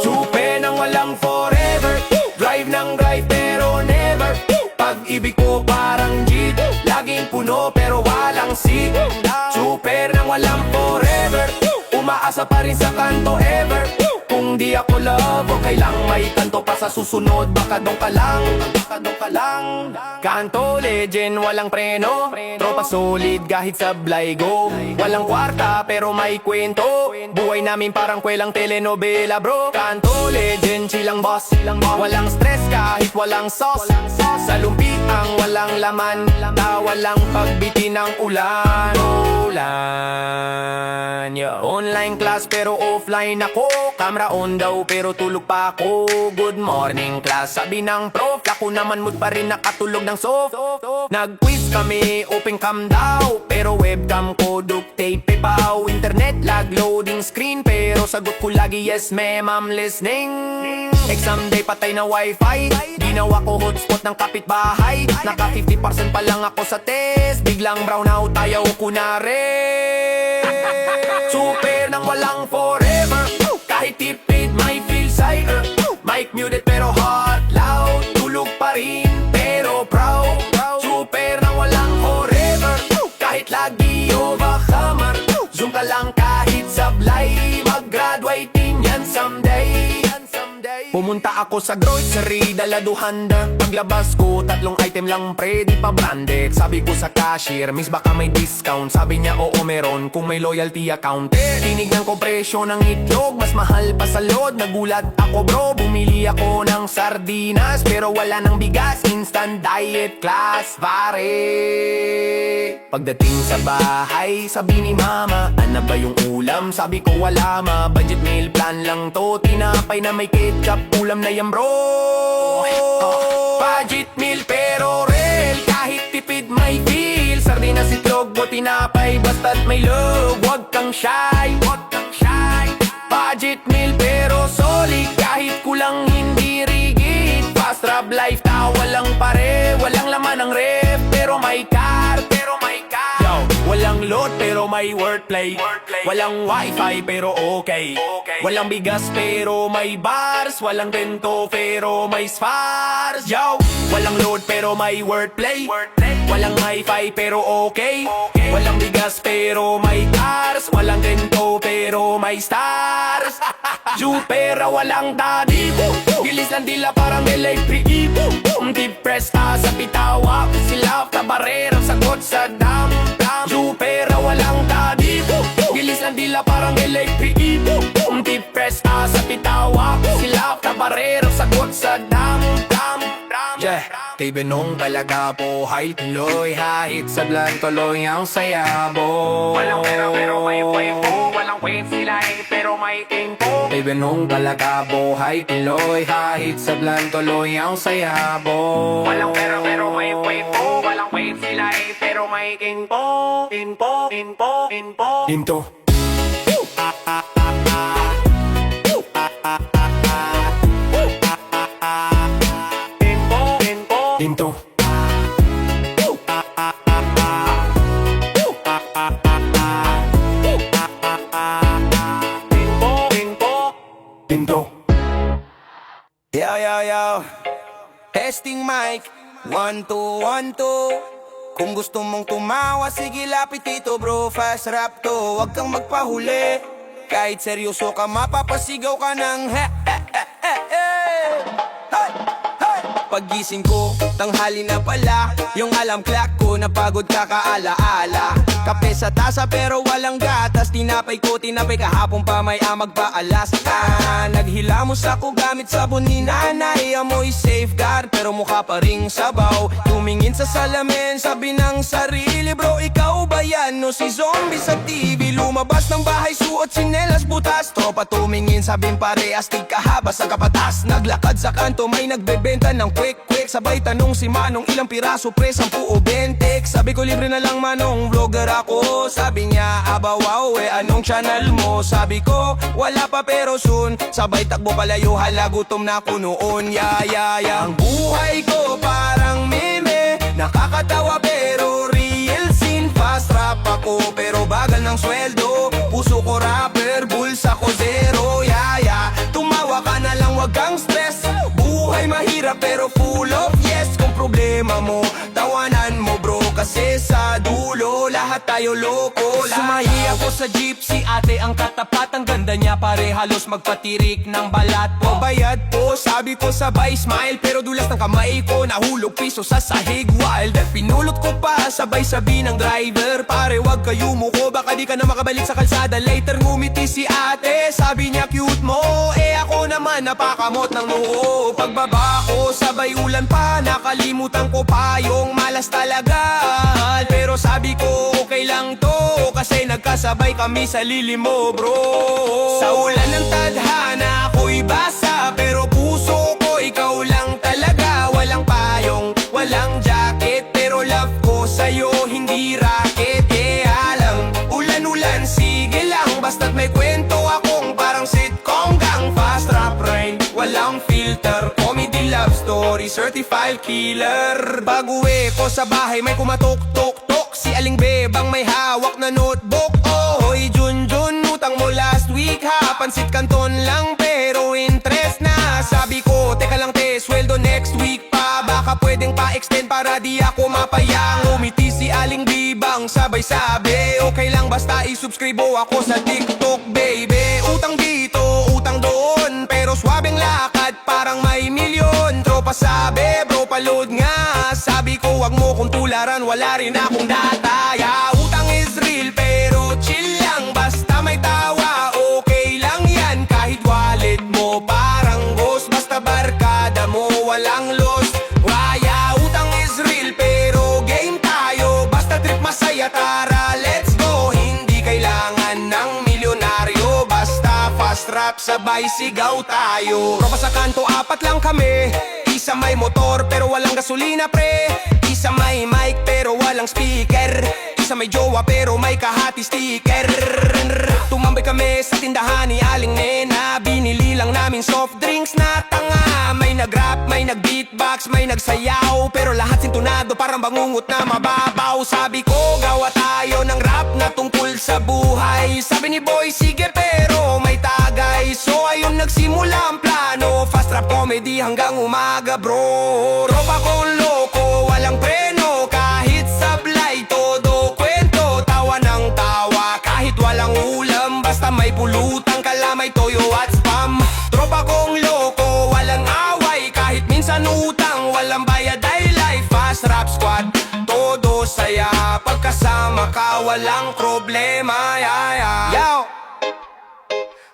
Supe nang walang forever, drive ng drive pero never. Pag-ibig ko parang jeep, laging puno pero walang seat. Super nang walang forever, umaasa pa rin sa kanto ever. Kung di ako love, okay lang, may kanto pa sa susunod. Baka doon ka lang, baka doon ka lang. Kanto legend, walang preno. Tropa solid kahit sablay go. Walang kwarta pero may kwento. Buhay namin parang kwelang telenovela bro. Kanto legend, chilang boss. Walang stress kahit walang sauce. Sa lumpit ang walang laman, walang pagbiti ng ulan. Online class pero offline ako. Camera on daw pero tulog pa ako. Good morning class, sabi ng prof. Ako naman mood pa rin nakatulog ng soft. Nag-quiz kami, open cam daw, pero webcam ko duct tape paw. Internet lag, loading screen, pero sagot ko lagi yes ma'am, I'm listening. Exam day patay na wifi, ginawa ko hotspot ng kapitbahay. Naka 50% pa lang ako sa test, biglang brown out ayaw ko na rin. Super nang walang forever, kahit tipid may feel cider. Mic muted pero heart loud, tulog pa rin pero proud. Super nang walang forever, kahit lagi overhammer. Zoom ka lang kahit sablay, mag-graduate din yan someday. Pumunta ako sa grocery, dala 200. Paglabas ko, 3 item lang pre, di pa branded. Sabi ko sa cashier, miss baka may discount. Sabi niya oo meron, kung may loyalty account. Tinignan ko presyo ng itlog, mas mahal pa sa load. Nagulat ako bro, bumili ako ng sardinas, pero wala ng bigas, instant diet class pare. Pagdating sa bahay, sabi ni mama, ano ba yung ulam? Sabi ko wala ma, budget meal plan lang to. Tinapay na may ketchup, ulam na yan bro. Budget meal pero real, kahit tipid may feel. Sardinas, itlog, o tinapay, basta't may love. Huwag kang shy, huwag kang shy. Budget meal pero solid, kahit kulang hindi rigid. Fast rap life na walang pare, walang laman ng ref, pero may car, pero may car. Yo, walang load pero may wordplay. Walang wifi pero okay. Walang bigas pero may bars. Walang bento pero may spars. Yo, walang load pero may wordplay. Walang wifi pero okay. Walang bigas pero may cars. Walang bento pero may stars. Supera walang daddy, gilis lang dila parang electric. Deep press ka sa pitawa, sila tabarero, sagot sa dam. Supera walang daddy, gilis lang dila parang electric. Deep press ka sa pitawa, sila tabarero, sagot sa dam. Yeah, kay Benong talaga po high tuloy, hahit sa blan tuloy ang sayabo. Walang pera pero may po, walang wait sila pero may tempo. Kay Benong talaga po high tuloy, hahit sa blan tuloy ang sayabo. Walang pera pero may po, walang wait sila pero may tempo. Into Into Into Yo, yo, yo. Testing mic 1, 2, 1, 2. Kung gusto mong tumawa, sige lapit dito bro. Fast rap to, wag kang magpahuli. Kahit seryoso ka, mapapasigaw ka ng he, he, he, he, he. Hey, hey. Paggising ko, tanghali na pala. Yung alarm clock ko, napagod kakaalaala. Kape sa tasa pero walang gatas. Tinapay ko, tinapay kahapon pa may amag paalas. Naghilamos ako gamit sabon ni nanay. Amoy safeguard pero mukha pa ring sabaw. Tumingin sa salamin, sabi ng sarili, bro, ikaw ba yan? No si zombie sa TV. Lumabas ng bahay, suot sinelas butas. Tropa tumingin, sabing pare, astig kahaba sa kapatas. Naglakad sa kanto, may nagbebenta ng quick. Sabay tanong si Manong, ilang piraso pre, 10 o 20. Sabi ko libre na lang Manong, vlogger ako. Sabi niya, aba wow, anong channel mo? Sabi ko, wala pa pero soon. Sabay takbo palayo, hala gutom na ako noon. Ang buhay ko parang meme, nakakatawa pero real scene. Fast rap ako pero bagal ng sweldo. Puso ko rapper, bulsa ko zero. Tumawa ka na lang, wag kang stress. Buhay mahirap pero full of yes. Kung problema mo, tawanan mo bro, kasi sa dulo lahat tayo loko. Sumahi ako sa jeep, si ate ang katapat. Ang ganda niya pare, halos magpatirik ng balat po. Bayad po, sabi ko sabay smile, pero dulas ng kamay ko, nahulog piso sa sahig wild. At pinulot ko pa, sabay sabi ng driver, pare wag kayo muko, baka di ka na makabalik sa kalsada. Later ngumiti si ate, sabi niya cute mo. Ako naman napakamot ng noo. Pagbaba ko, sabay ulan pa, nakalimutan ko pa yung malas talaga. Pero sabi ko okay lang to, kasi nagkasabay kami sa lilimo bro. Sa ulan ng tadhana ako'y basa, pero puso ko ikaw lang talaga. Walang payong, walang jacket, pero love ko sa'yo hindi racket. Alam, ulan-ulan, sige lang, basta't may kwento akong parang sitcom gang. Fast rap rain, walang filter, comedy love story, certified killer. Bago ko sa bahay may kumatok-tok-tok, si Aling Bebang may hawak na notebook. Hoy Junjun, utang mo last week ha, pansit kanton lang pero interest na. Sabi ko, teka lang te, sweldo next week pa, baka pwedeng pa-extend para di ako mapayang. Umiti si Aling Bebang, sabay sabi, okay lang basta i-subscribe ako sa TikTok baby. Utang dito, utang doon, pero swabing lakad parang may milyon. Tropa sabi, bro paload nga, sabi ko wag mo kong tularan, wala rin akong data. Utang is real pero chill lang, basta may tawa, okay lang yan. Kahit wallet mo parang ghost, basta barkada mo walang loss. Utang is real pero game tayo, basta trip masaya, tara let's go. Hindi kailangan ng milyonaryo, basta fast rap sabay sigaw tayo. Tropa sa kanto, apat lang kami, isa may motor pero walang gasolina pre. Isa may mic pero walang speaker. Isa may jowa pero may kahati sticker. Tumambay kami sa tindahan ni Aling Nena, binili lang namin soft drinks na tanga. May nag-rap, may nag-beatbox, may nagsayaw, pero lahat sintunado parang bangungot na mababaw. Sabi ko gawa tayo ng rap na tungkol sa buhay. Sabi ni Boy sige pero may tagay. So ayun nagsimula ang plano, fast rap comedy hanggang umaga bro. Tropa kong loko, walang preno, kahit sablay todo kwento. Tawa ng tawa kahit walang ulam, basta may pulutang kalamay, toyo at spam. Tropa kong loko, walang away, kahit minsan utang, walang bayad ay life. Fast rap squad, todo saya, pagkasama ka walang problema. Yo!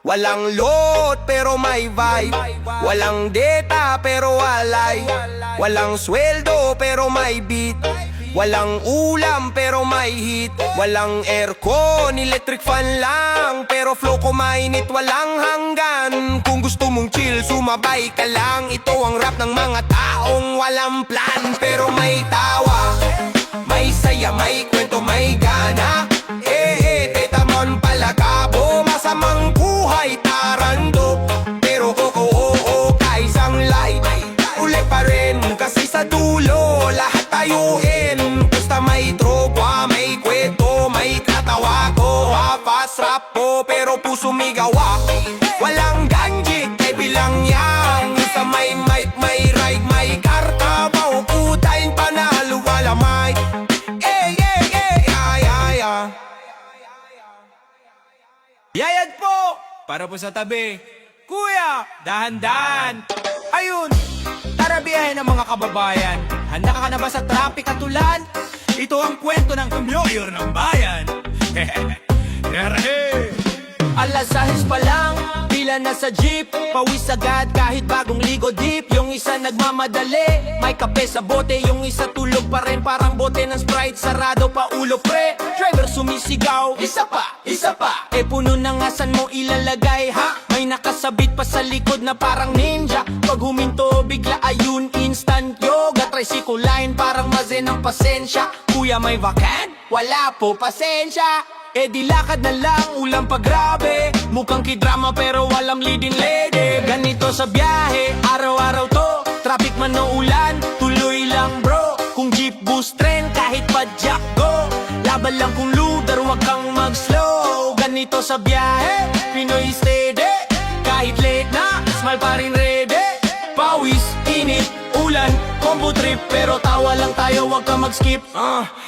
Walang load pero may vibe, walang data pero walay, walang sweldo pero may beat, walang ulam pero may heat, walang aircon, electric fan lang, pero flow ko mainit walang hanggan. Kung gusto mong chill, sumabay ka lang. Ito ang rap ng mga taong walang plan, pero may tawa, may saya, may kwento, may gana. Tetamon palakabo, masamang buhay tarando, pero oo, kaisang light, uli pa rin, kasi sa dulo lahat tayo in. Basta may tropa, may kwento, may katawa ko. Fast rap po, pero puso migawa. Walang ganjit, kay bilang yang. Sa may mic, may ride, may karta, maukutain panalo, wala may Yayad po! Para po sa tabi. Kuya, dahan-dahan. Ayun, tara biyahe ng mga kababayan. Handa ka na ba sa traffic at ulan? Ito ang kwento ng kamyoyor ng bayan. Alas 6 pa lang, pila na sa jeep. Pawis agad kahit bagong ligo deep. Yung isa nagmamadali, may kape sa bote. Yung isa tulog pa rin, parang bote ng Sprite. Sarado pa ulo pre, driver sumisigaw. Isa pa, eh puno na nga saan mo ilalagay ha? May nakasabit pa sa likod na parang ninja. Pag huminto bigla ayun instant yoga. Tricycle line parang mazen ng pasensya. Kuya may vacan? Wala po, pasensya. Eh di lakad na lang, ulam pa grabe. Mukhang kidrama pero walang leading lady. Ganito sa biyahe, araw-araw to. Traffic man o ulan, tuloy lang bro. Kung jeep, bus, tren, kahit pa jack go. Laban lang kung lugar, wag kang mag-slow. Ganito sa biyahe, Pinoy steady. Kahit late na, smile pa rin ready. Pawis, init, ulan, combo trip. Pero tawa lang tayo, wag ka mag-skip.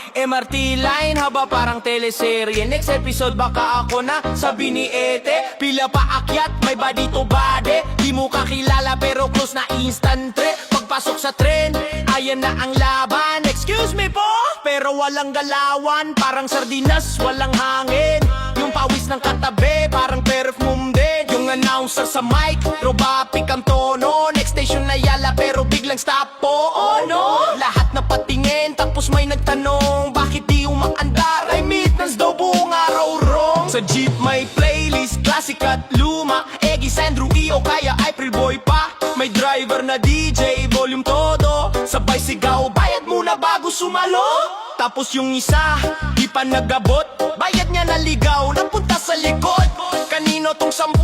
MRT line, haba parang teleserye. Next episode baka ako na, sabi ni Ete. Pila pa akyat, may body to body. Di mo kakilala pero close na instant tre. Pagpasok sa tren, ayan na ang laban. Excuse me po, pero walang galawan. Parang sardinas, walang hangin. Yung pawis ng katabi, parang perfume din. Yung announcer sa mic, robotic ang tono. Next station na Yala pero biglang stop po. Oh no, lahat na patingin tapos may nagtanong, bakit di umaandar? Ay meetings daw buong araw wrong. Sa jeep may playlist, classic at luma. Eggy, Sandro, E o kaya April Boy pa. May driver na DJ, volume todo. Sabay sigaw, bayad muna bago sumalo. Tapos yung isa, di pa nagabot. Bayad niya naligaw, napunta sa likod. Kanino tong 10?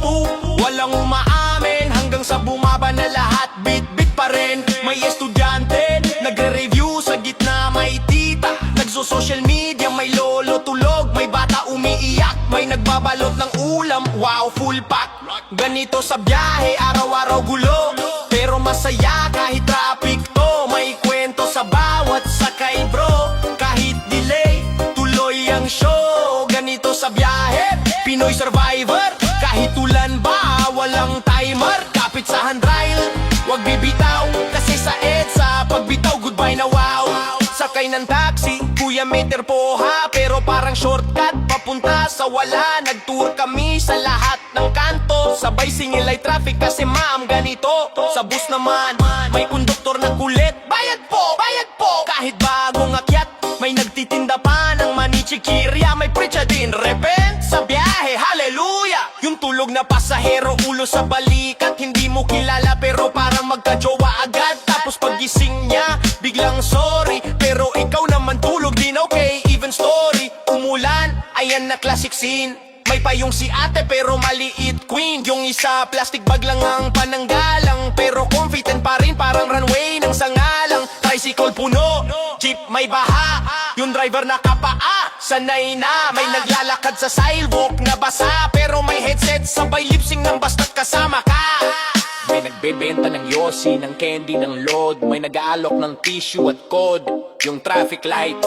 Walang umaamin. Hanggang sa bumaba na lahat, bit-bit pa rin. May estudyante, nagre-review sa gitna may tita. Nagso-social media, may lolo tulog. May bata umiiyak, may nagbabalot ng ulam. Wow, full pack. Ganito sa biyahe, araw-araw gulo. Pero masaya kahit traffic to. May kwento sa bawat sakay bro. Kahit delay, tuloy ang show. Ganito sa biyahe, Pinoy survivor. Kahit ulan ba, walang timer. Kapit sa handrail, wag bibitaw. Kasi sa EDSA, pagbitaw goodbye na wow. Sakay ng taxi, kuya meter po ha. Pero parang shortcut, papunta sa wala. Nagtour kami sa lahat ng kanto. Sabay singil ay traffic kasi ma'am ganito. Sa bus naman, may konduktor na kulit. Bayad po, kahit bagong akyat. May nagtitinda pa ng manichikirya. May precha din, repent sa biyahe, hallelujah. Yung tulog na pasahero, ulo sa balikat. Hindi mo kilala pero parang magka-jowa agad. Tapos paggising niya, biglang sorry. Pero ikaw naman tulog din, okay, even story. Umulan, ayan na classic scene. May payong si ate pero maliit queen. Yung isa plastic bag lang ang pananggalang. Pero confident pa rin parang runway ng sangalang. Tricycle puno, jeep may baha. Yung driver nakapaa, sanay na. May naglalakad sa sidewalk na basa. Pero may headset, sabay lipsing ng basta't kasama ka. May nagbebenta ng yosi, ng candy, ng load. May nag-aalok ng tissue at code. Yung traffic light,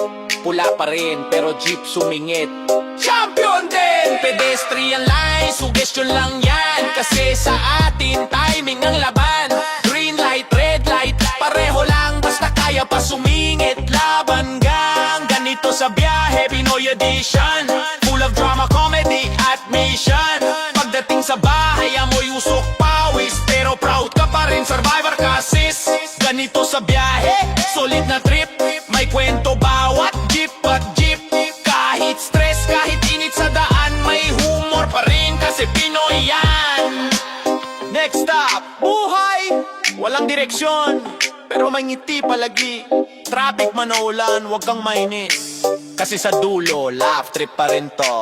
pula pa rin pero jeep sumingit. Champion din! Pedestrian line, suggestion lang yan. Kasi sa atin, timing ang laban. Green light, red light, pareho lang. Basta kaya pa sumingit. Laban gang, ganito sa biyahe, Pinoy edition. Full of drama, comedy at mission. Pagdating sa bahay, amoy usok pawis. Pero proud ka pa rin, survivor ka sis. Ganito sa biyahe, solid na trip. May kwento bawat jeep at jeep. Kahit stress, kahit init sa daan, may humor pa rin kasi Pinoy yan. Next stop, buhay, walang direksyon, pero may ngiti palagi. Traffic man o ulan, wag kang mainis. Kasi sa dulo, laugh trip pa rin to.